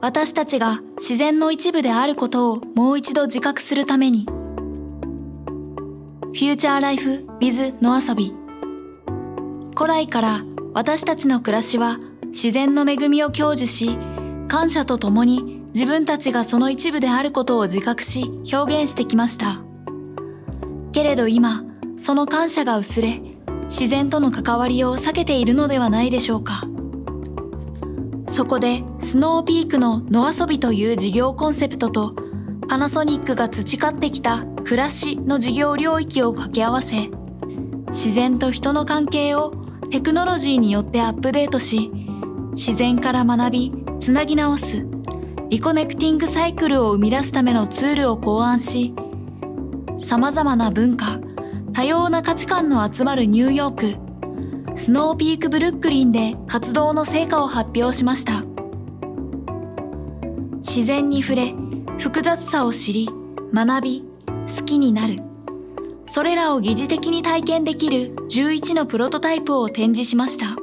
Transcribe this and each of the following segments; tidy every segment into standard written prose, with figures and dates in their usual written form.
私たちが自然の一部であることをもう一度自覚するために。フューチャーライフ with 野遊び。古来から私たちの暮らしは自然の恵みを享受し、感謝とともに自分たちがその一部であることを自覚し表現してきました。けれど今、その感謝が薄れ、自然との関わりを避けているのではないでしょうか。そこでスノーピークの野遊びという事業コンセプトとパナソニックが培ってきた暮らしの事業領域を掛け合わせ、自然と人の関係をテクノロジーによってアップデートし、自然から学び、つなぎ直すリコネクティングサイクルを生み出すためのツールを考案し、様々な文化、多様な価値観の集まるニューヨーク、スノーピークブルックリンで活動の成果を発表しました。自然に触れ、複雑さを知り、学び、好きになる。それらを疑似的に体験できる11のプロトタイプを展示しました。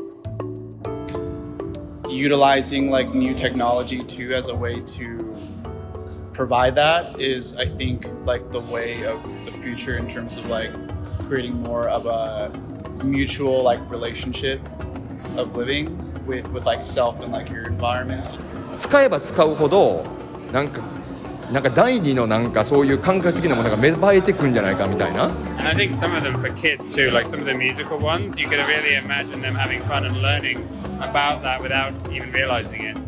Utilizing like new technology too as a way to provide that is, I think, like the way of the future in terms of like creating more of a mutual like relationship of living with like self and like your environments. 使えば使うほどなんか第二のなんかそういう感覚的なものが芽生えてくんじゃないかみたいな。And I think some of them for kids too, like some of the musical ones, you could really imagine them having fun and learning about that without even realizing it.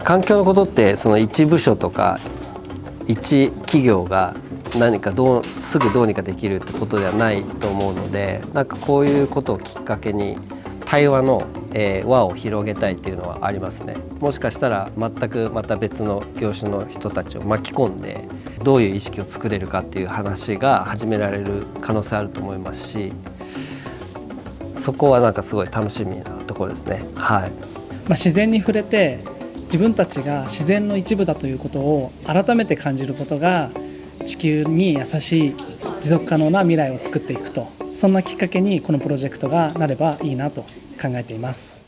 環境のことってその一部署とか一企業が何かすぐどうにかできるってことではないと思うので、なんかこういうことをきっかけに対話の輪を広げたいっていうのはありますね。もしかしたら全くまた別の業種の人たちを巻き込んでどういう意識を作れるかっていう話が始められる可能性あると思いますし、そこはなんかすごい楽しみなところですね。はい。自然に触れて自分たちが自然の一部だということを改めて感じることが地球に優しい持続可能な未来を作っていくと、そんなきっかけにこのプロジェクトがなればいいなと考えています。